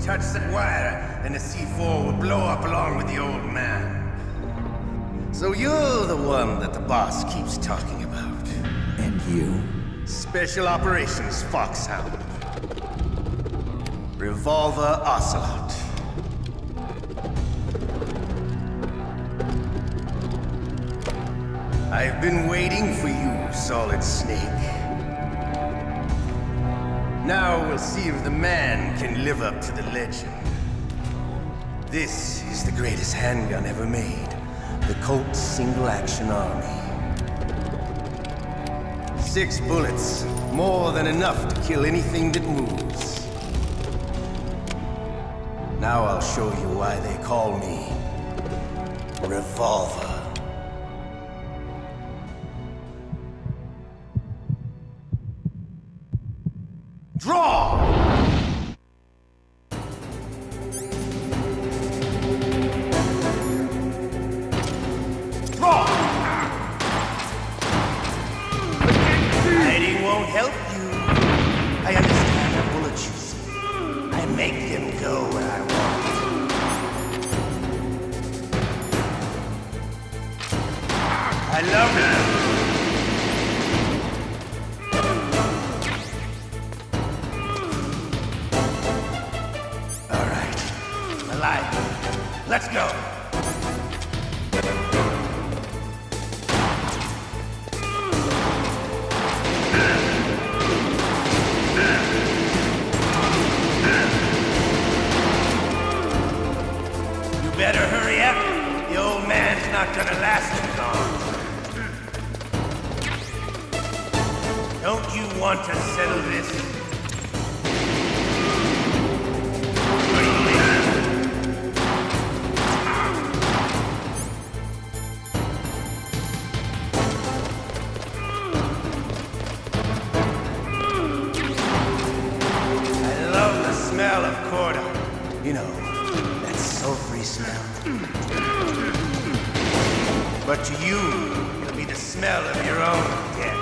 Touch that wire, and the C4 will blow up along with the old man. So you're the one that the boss keeps talking about. And you? Special Operations Foxhound. Revolver Ocelot. I've been waiting for you, Solid Snake. Now we'll see if the man can live up to the legend. This is the greatest handgun ever made. The Colt Single Action Army. 6 bullets, more than enough to kill anything that moves. Now I'll show you why they call me Revolver. Draw! Draw! Hiding won't help you. I understand the bullets you see. I make them go where I want. I love them. Let's go! You better hurry up. The old man's not gonna last too long. Don't you want to settle this? Smell of Corda. You know, that sulfury smell. But to you, it'll be the smell of your own death.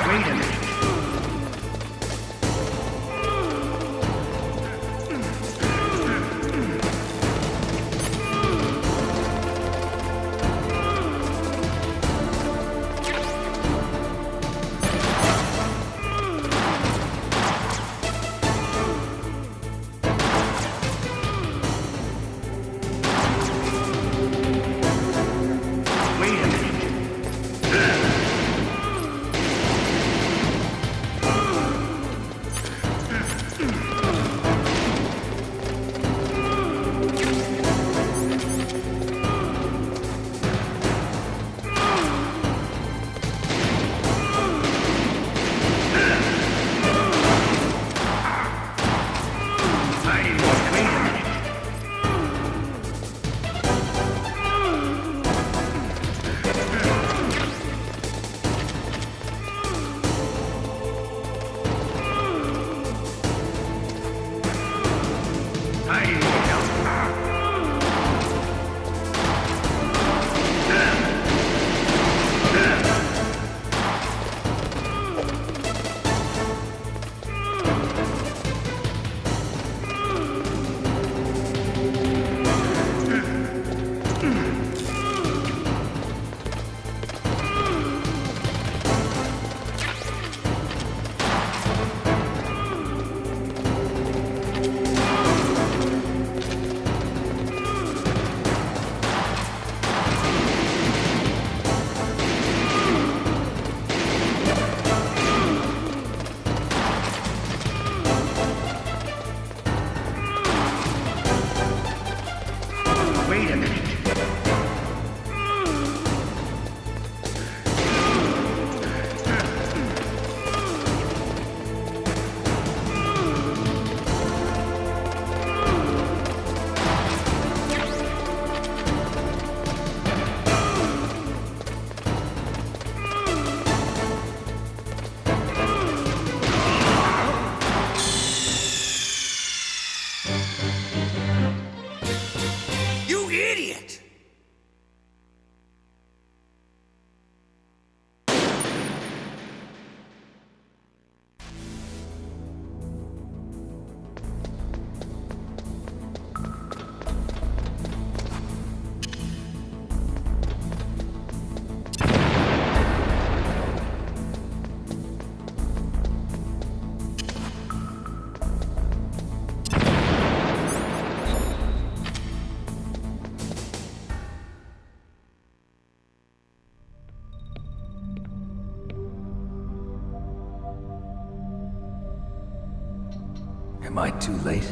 Wait a minute. Am I too late?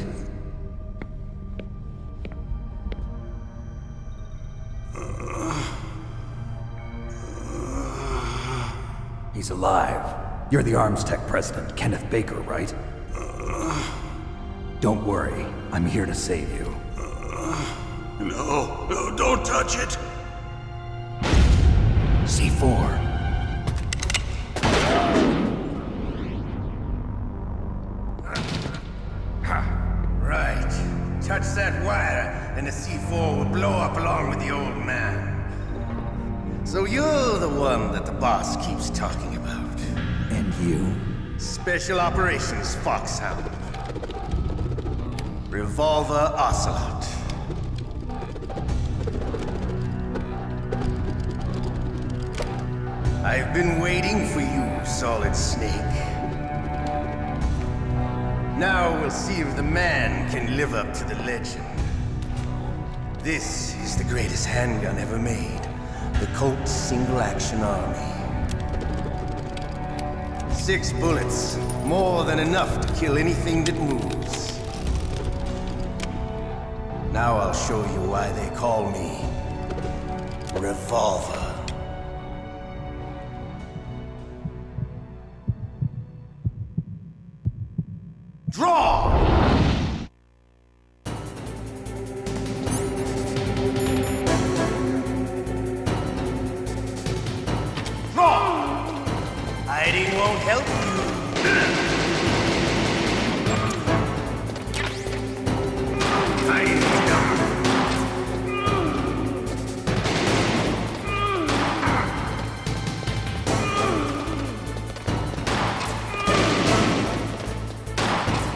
He's alive. You're the Arms Tech president, Kenneth Baker, right? Don't worry. I'm here to save you. No, don't touch it! C4. Right. Touch that wire, and the C4 will blow up along with the old man. So you're the one that the boss keeps talking about. And you? Special Operations Foxhound. Revolver Ocelot. I've been waiting for you, Solid Snake. Now we'll see if the man can live up to the legend. This is the greatest handgun ever made. The Colt Single Action Army. 6 bullets, more than enough to kill anything that moves. Now I'll show you why they call me Revolver. Draw! Hiding won't help you. Hiding won't.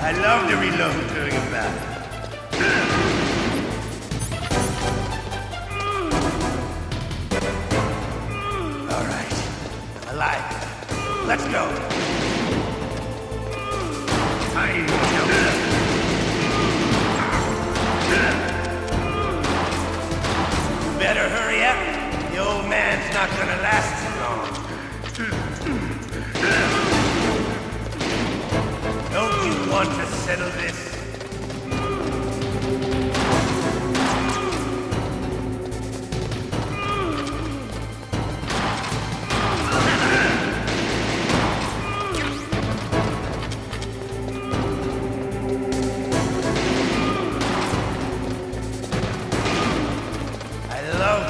I love to reload during a battle. All right, I'm alive. Let's go. Tiny better hurry up. The old man's not gonna last too long. Don't you want to settle this?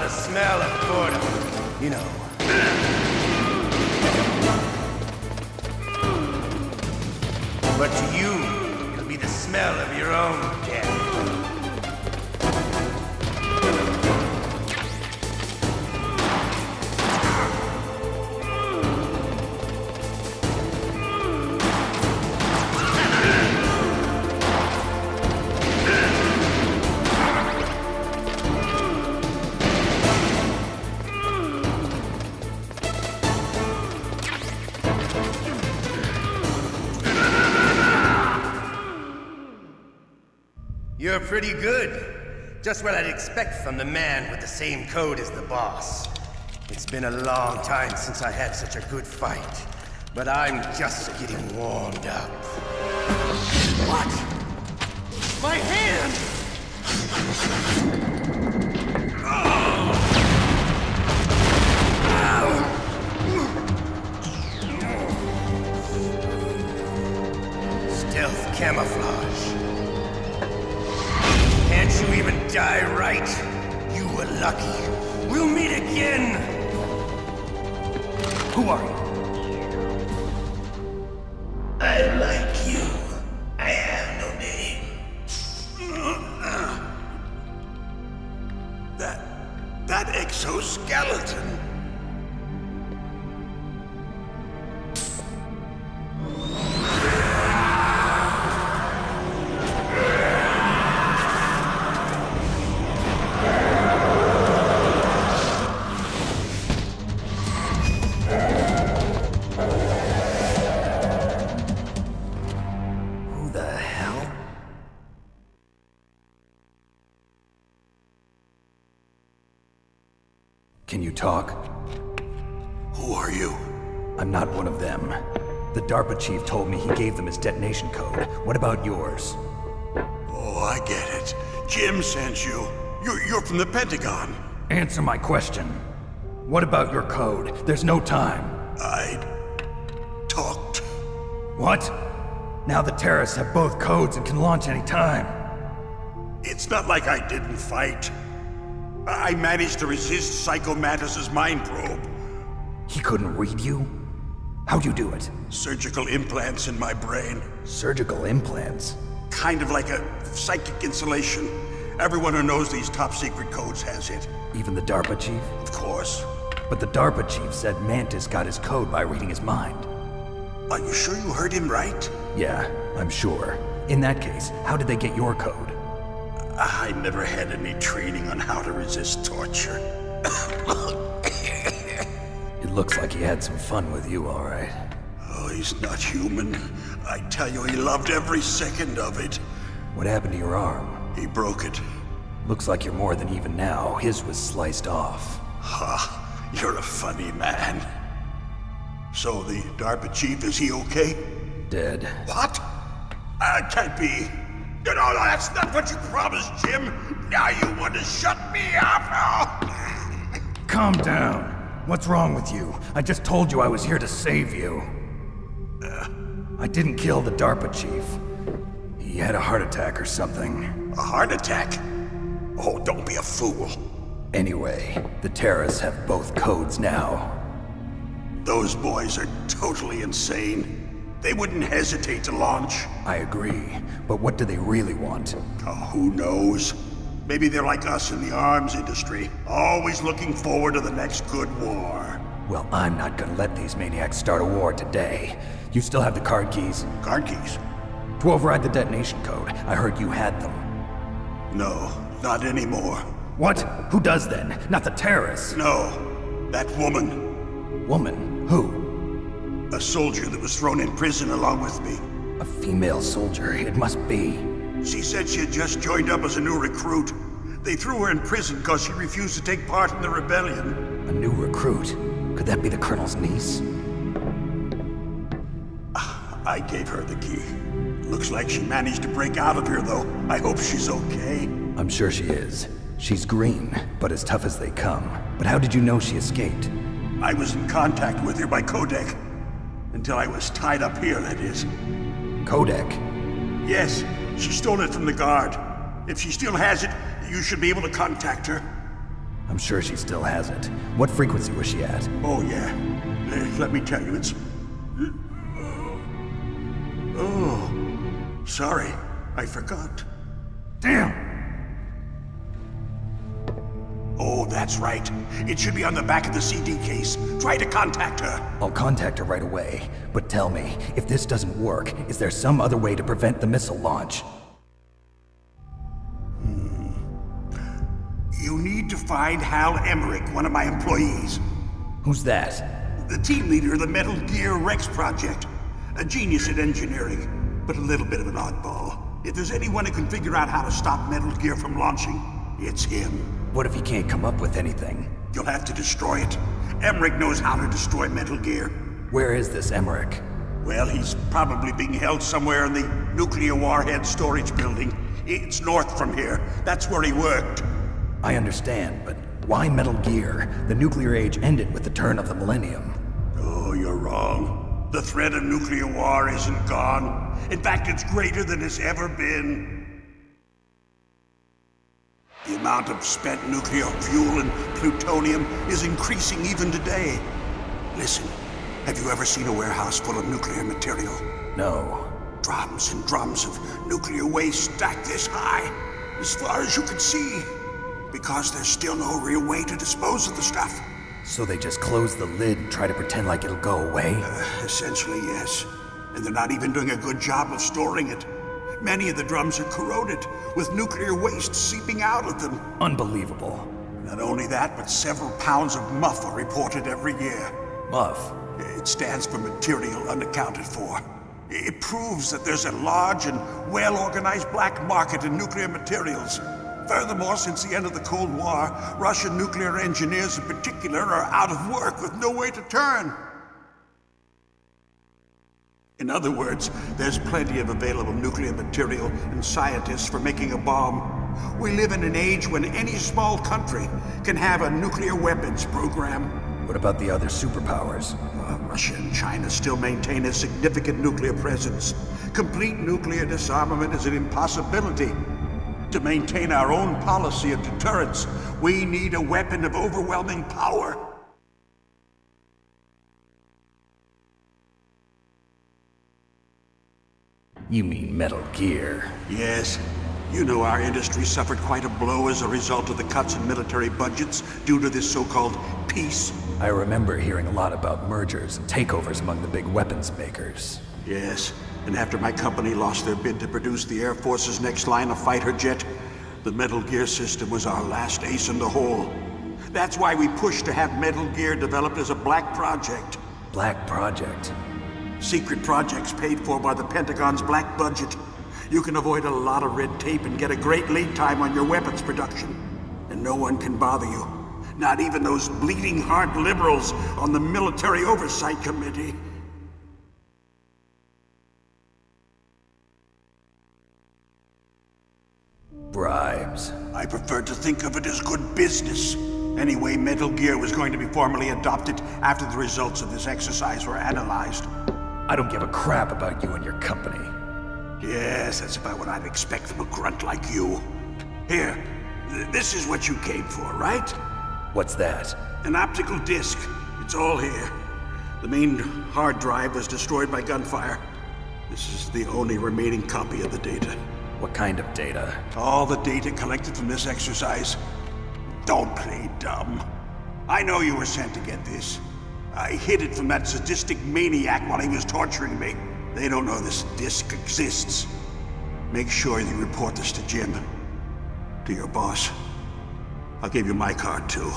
Smell of boredom, you know. But to you, it'll be the smell of your own death. You're pretty good. Just what I'd expect from the man with the same code as the boss. It's been a long time since I had such a good fight, but I'm just getting warmed up. What? My hand! Stealth camouflage. Can't you even die right? You were lucky. We'll meet again! Who are you? I like you. I have no name. That exoskeleton. Can you talk? Who are you? I'm not one of them. The DARPA chief told me he gave them his detonation code. What about yours? Oh, I get it. Jim sent you. You're from the Pentagon. Answer my question. What about your code? There's no time. I talked. What? Now the terrorists have both codes and can launch any time. It's not like I didn't fight. I managed to resist Psycho Mantis's mind probe. He couldn't read you? How'd you do it? Surgical implants in my brain. Surgical implants? Kind of like a psychic insulation. Everyone who knows these top secret codes has it. Even the DARPA chief? Of course. But the DARPA chief said Mantis got his code by reading his mind. Are you sure you heard him right? Yeah, I'm sure. In that case, how did they get your code? I never had any training on how to resist torture. It looks like he had some fun with you, all right. Oh, he's not human. I tell you, he loved every second of it. What happened to your arm? He broke it. Looks like you're more than even now. His was sliced off. Ha, you're a funny man. So the DARPA chief, is he okay? Dead. What? Can't be. No, that's not what you promised, Jim. Now you want to shut me up? Calm down. What's wrong with you? I just told you I was here to save you. I didn't kill the DARPA chief. He had a heart attack or something. A heart attack? Oh, don't be a fool. Anyway, the terrorists have both codes now. Those boys are totally insane. They wouldn't hesitate to launch. I agree, but what do they really want? Oh, who knows? Maybe they're like us in the arms industry, always looking forward to the next good war. Well, I'm not gonna let these maniacs start a war today. You still have the card keys? Card keys? To override the detonation code. I heard you had them. No, not anymore. What? Who does then? Not the terrorists. No, that woman. Woman? Who? A soldier that was thrown in prison along with me. A female soldier. It must be. She said she had just joined up as a new recruit. They threw her in prison because she refused to take part in the rebellion. A new recruit? Could that be the colonel's niece? I gave her the key. Looks like she managed to break out of here, though. I hope she's okay. I'm sure she is. She's green, but as tough as they come. But how did you know she escaped? I was in contact with her by codec. Until I was tied up here, that is. Codec? Yes, she stole it from the guard. If she still has it, you should be able to contact her. I'm sure she still has it. What frequency was she at? Oh, yeah. Let me tell you, it's... Oh, sorry. I forgot. Damn! Oh, that's right. It should be on the back of the CD case. Try to contact her. I'll contact her right away. But tell me, if this doesn't work, is there some other way to prevent the missile launch? You need to find Hal Emmerich, one of my employees. Who's that? The team leader of the Metal Gear Rex project. A genius at engineering, but a little bit of an oddball. If there's anyone who can figure out how to stop Metal Gear from launching, it's him. What if he can't come up with anything? You'll have to destroy it. Emmerich knows how to destroy Metal Gear. Where is this Emmerich? Well, he's probably being held somewhere in the nuclear warhead storage building. It's north from here. That's where he worked. I understand, but why Metal Gear? The nuclear age ended with the turn of the millennium. Oh, you're wrong. The threat of nuclear war isn't gone. In fact, it's greater than it's ever been. The amount of spent nuclear fuel and plutonium is increasing even today. Listen, have you ever seen a warehouse full of nuclear material? No. Drums and drums of nuclear waste stacked this high, as far as you can see. Because there's still no real way to dispose of the stuff. So they just close the lid and try to pretend like it'll go away? Essentially, yes. And they're not even doing a good job of storing it. Many of the drums are corroded, with nuclear waste seeping out of them. Unbelievable. Not only that, but several pounds of MUF are reported every year. MUF? It stands for material unaccounted for. It proves that there's a large and well-organized black market in nuclear materials. Furthermore, since the end of the Cold War, Russian nuclear engineers in particular are out of work with no way to turn. In other words, there's plenty of available nuclear material and scientists for making a bomb. We live in an age when any small country can have a nuclear weapons program. What about the other superpowers? Russia and China still maintain a significant nuclear presence. Complete nuclear disarmament is an impossibility. To maintain our own policy of deterrence, we need a weapon of overwhelming power. You mean Metal Gear. Yes. You know our industry suffered quite a blow as a result of the cuts in military budgets due to this so-called peace. I remember hearing a lot about mergers and takeovers among the big weapons makers. Yes, and after my company lost their bid to produce the Air Force's next line of fighter jet, the Metal Gear system was our last ace in the hole. That's why we pushed to have Metal Gear developed as a black project. Black Project? Secret projects paid for by the Pentagon's black budget. You can avoid a lot of red tape and get a great lead time on your weapons production. And no one can bother you. Not even those bleeding heart liberals on the Military Oversight Committee. Bribes. I prefer to think of it as good business. Anyway, Metal Gear was going to be formally adopted after the results of this exercise were analyzed. I don't give a crap about you and your company. Yes, that's about what I'd expect from a grunt like you. Here, this is what you came for, right? What's that? An optical disc. It's all here. The main hard drive was destroyed by gunfire. This is the only remaining copy of the data. What kind of data? All the data collected from this exercise. Don't play dumb. I know you were sent to get this. I hid it from that sadistic maniac while he was torturing me. They don't know this disc exists. Make sure you report this to Jim. To your boss. I'll give you my card too.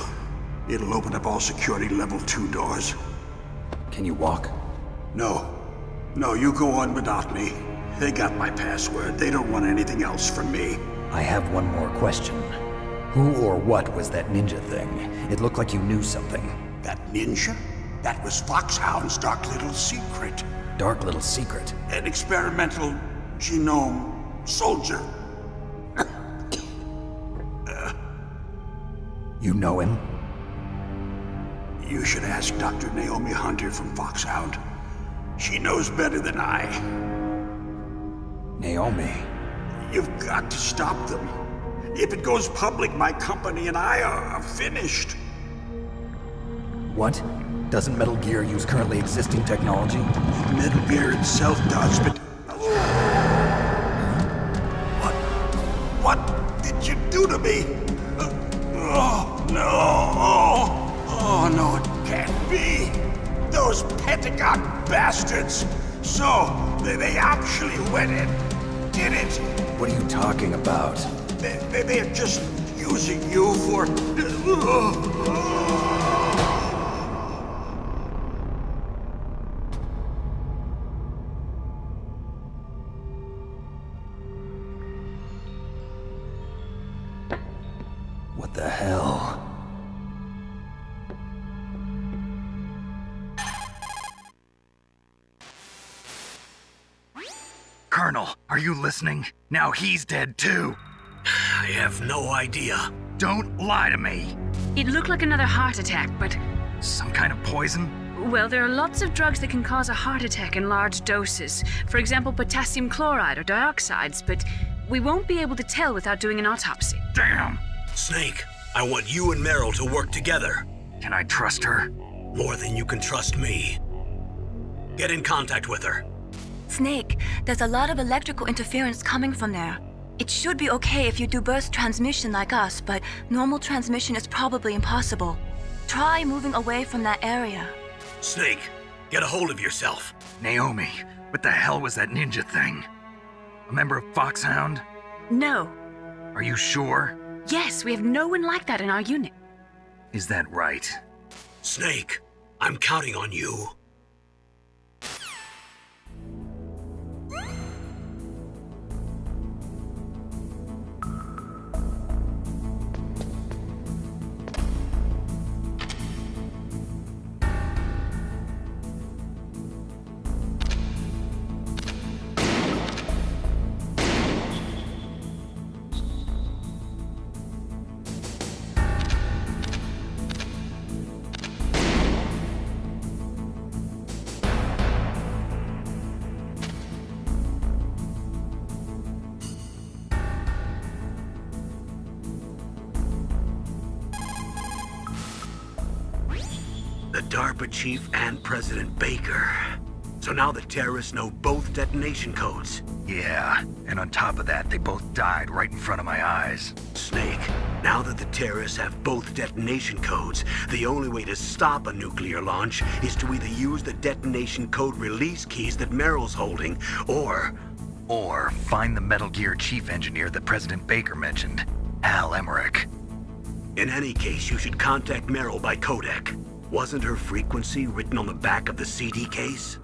It'll open up all security level 2 doors. Can you walk? No. No, you go on without me. They got my password. They don't want anything else from me. I have one more question. Who or what was that ninja thing? It looked like you knew something. That ninja? That was Foxhound's dark little secret. Dark little secret? An experimental genome soldier. You know him? You should ask Dr. Naomi Hunter from Foxhound. She knows better than I. Naomi? You've got to stop them. If it goes public, my company and I are finished. What? Doesn't Metal Gear use currently existing technology? Metal Gear itself does, but... What did you do to me? Oh, no. Oh, no, it can't be. Those Pentagon bastards. So, they actually went and did it. What are you talking about? They're just using you for... What the hell? Colonel, are you listening? Now he's dead too. I have no idea. Don't lie to me. It looked like another heart attack, but... Some kind of poison? Well, there are lots of drugs that can cause a heart attack in large doses. For example, potassium chloride or dioxides, but we won't be able to tell without doing an autopsy. Damn! Snake, I want you and Meryl to work together. Can I trust her? More than you can trust me. Get in contact with her. Snake, there's a lot of electrical interference coming from there. It should be okay if you do burst transmission like us, but normal transmission is probably impossible. Try moving away from that area. Snake, get a hold of yourself. Naomi, what the hell was that ninja thing? A member of Foxhound? No. Are you sure? Yes, we have no one like that in our unit. Is that right? Snake, I'm counting on you. The DARPA chief and President Baker. So now the terrorists know both detonation codes. Yeah, and on top of that, they both died right in front of my eyes. Snake, now that the terrorists have both detonation codes, the only way to stop a nuclear launch is to either use the detonation code release keys that Meryl's holding, or find the Metal Gear chief engineer that President Baker mentioned, Hal Emmerich. in any case, you should contact Meryl by codec. Wasn't her frequency written on the back of the CD case?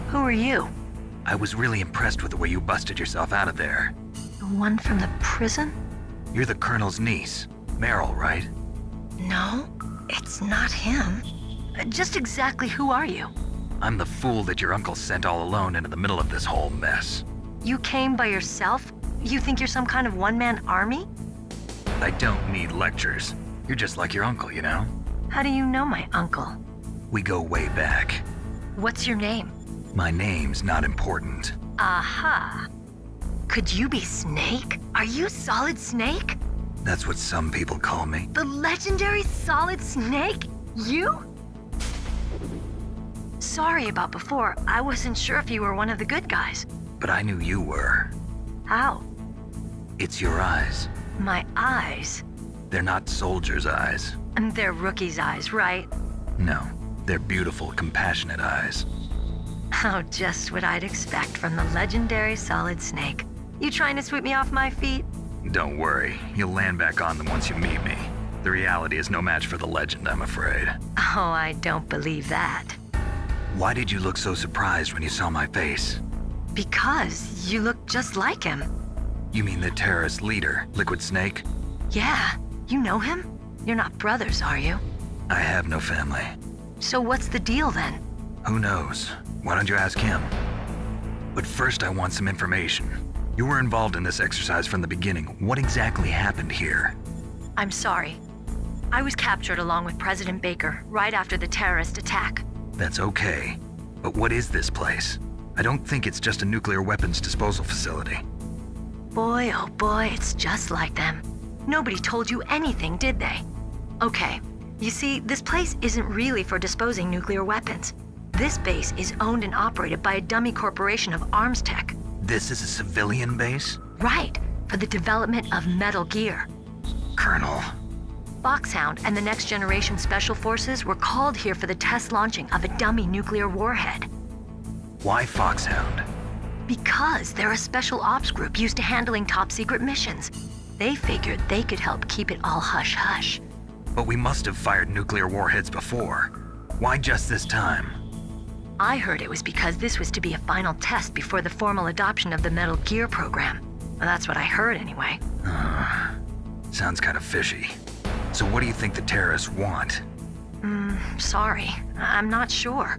Who are you? I was really impressed with the way you busted yourself out of there. The one from the prison? You're the Colonel's niece, Meryl, right? No, it's not him. Just exactly who are you? I'm the fool that your uncle sent all alone into the middle of this whole mess. You came by yourself? You think you're some kind of one-man army? I don't need lectures. You're just like your uncle, you know? How do you know my uncle? We go way back. What's your name? My name's not important. Aha. Could you be Snake? Are you Solid Snake? That's what some people call me. The legendary Solid Snake? You? Sorry about before. I wasn't sure if you were one of the good guys. But I knew you were. How? It's your eyes. My eyes? They're not soldiers' eyes. And they're rookie's eyes, right? No, they're beautiful, compassionate eyes. Oh, just what I'd expect from the legendary Solid Snake. You trying to sweep me off my feet? Don't worry, you'll land back on them once you meet me. The reality is no match for the legend, I'm afraid. Oh, I don't believe that. Why did you look so surprised when you saw my face? Because you look just like him. You mean the terrorist leader, Liquid Snake? Yeah, you know him? You're not brothers, are you? I have no family. So what's the deal then? Who knows? Why don't you ask him? But first I want some information. You were involved in this exercise from the beginning. What exactly happened here? I'm sorry. I was captured along with President Baker right after the terrorist attack. That's okay. But what is this place? I don't think it's just a nuclear weapons disposal facility. Boy, oh boy, it's just like them. Nobody told you anything, did they? Okay, you see, this place isn't really for disposing nuclear weapons. This base is owned and operated by a dummy corporation of arms tech. This is a civilian base? Right, for the development of Metal Gear. Colonel. Foxhound and the Next Generation Special Forces were called here for the test launching of a dummy nuclear warhead. Why Foxhound? Because they're a special ops group used to handling top secret missions. They figured they could help keep it all hush-hush. But we must have fired nuclear warheads before. Why just this time? I heard it was because this was to be a final test before the formal adoption of the Metal Gear program. Well, that's what I heard anyway. Sounds kind of fishy. So what do you think the terrorists want? Sorry, I'm not sure.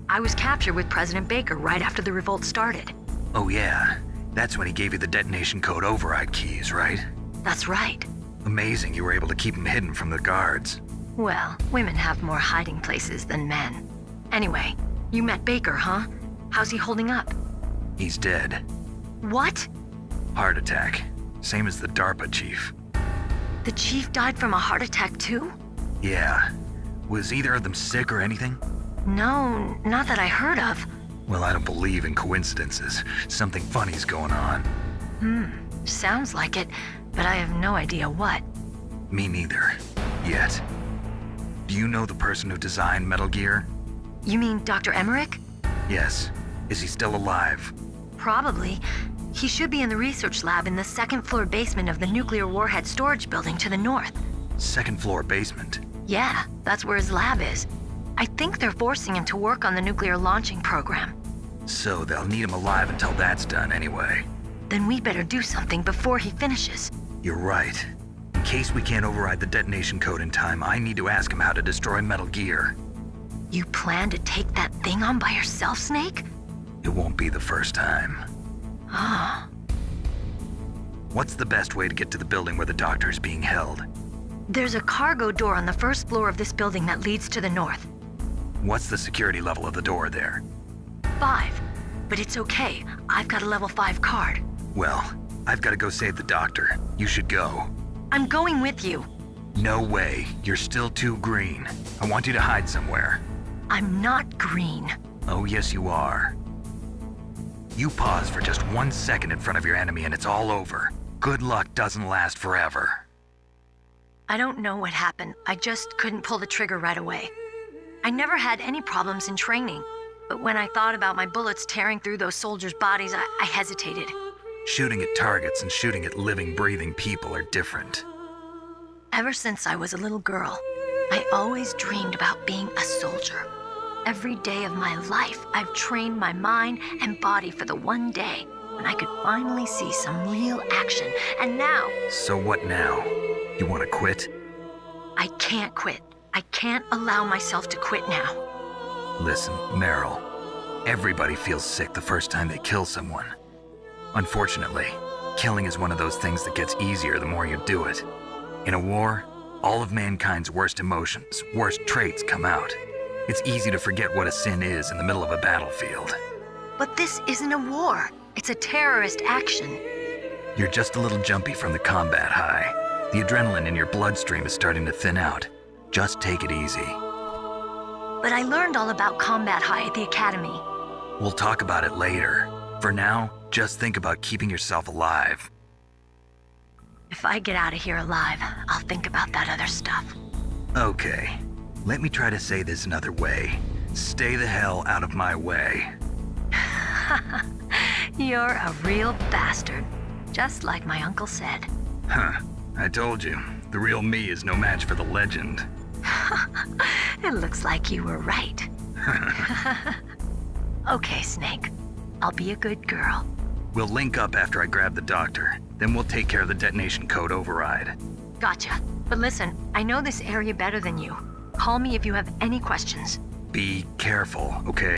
I was captured with President Baker right after the revolt started. Oh yeah, that's when he gave you the detonation code override keys, right? That's right. Amazing you were able to keep him hidden from the guards. Well, women have more hiding places than men. Anyway, you met Baker, huh? How's he holding up? He's dead. What? Heart attack. Same as the DARPA chief. The chief died from a heart attack too? Yeah. Was either of them sick or anything? No, not that I heard of. Well, I don't believe in coincidences. Something funny's going on. Sounds like it, but I have no idea what. Me neither. Yet. Do you know the person who designed Metal Gear? You mean Dr. Emmerich? Yes. Is he still alive? Probably. He should be in the research lab in the second floor basement of the nuclear warhead storage building to the north. Second floor basement. Yeah, that's where his lab is. I think they're forcing him to work on the nuclear launching program. So they'll need him alive until that's done anyway. Then we better do something before he finishes. You're right. In case we can't override the detonation code in time, I need to ask him how to destroy Metal Gear. You plan to take that thing on by yourself, Snake? It won't be the first time. Ah. What's the best way to get to the building where the doctor is being held? There's a cargo door on the first floor of this building that leads to the north. What's the security level of the door there? 5. But it's okay. I've got a level 5 card. Well, I've got to go save the doctor. You should go. I'm going with you. No way. You're still too green. I want you to hide somewhere. I'm not green. Oh, yes, you are. You pause for just 1 second in front of your enemy and it's all over. Good luck doesn't last forever. I don't know what happened. I just couldn't pull the trigger right away. I never had any problems in training, but when I thought about my bullets tearing through those soldiers' bodies, I hesitated. Shooting at targets and shooting at living, breathing people are different. Ever since I was a little girl, I always dreamed about being a soldier. Every day of my life, I've trained my mind and body for the one day when I could finally see some real action. And now, So what now? You want to quit? I can't quit. I can't allow myself to quit now. Listen, Meryl. Everybody feels sick the first time they kill someone. Unfortunately, killing is one of those things that gets easier the more you do it. In a war, all of mankind's worst emotions, worst traits come out. It's easy to forget what a sin is in the middle of a battlefield. But this isn't a war. It's a terrorist action. You're just a little jumpy from the combat high. The adrenaline in your bloodstream is starting to thin out. Just take it easy. But I learned all about combat high at the academy. We'll talk about it later. For now, just think about keeping yourself alive. If I get out of here alive, I'll think about that other stuff. Okay, let me try to say this another way. Stay the hell out of my way. You're a real bastard, just like my uncle said. Huh, I told you, the real me is no match for the legend. It looks like you were right. Okay, Snake. I'll be a good girl. We'll link up after I grab the doctor. Then we'll take care of the detonation code override. Gotcha. But listen, I know this area better than you. Call me if you have any questions. Be careful, okay?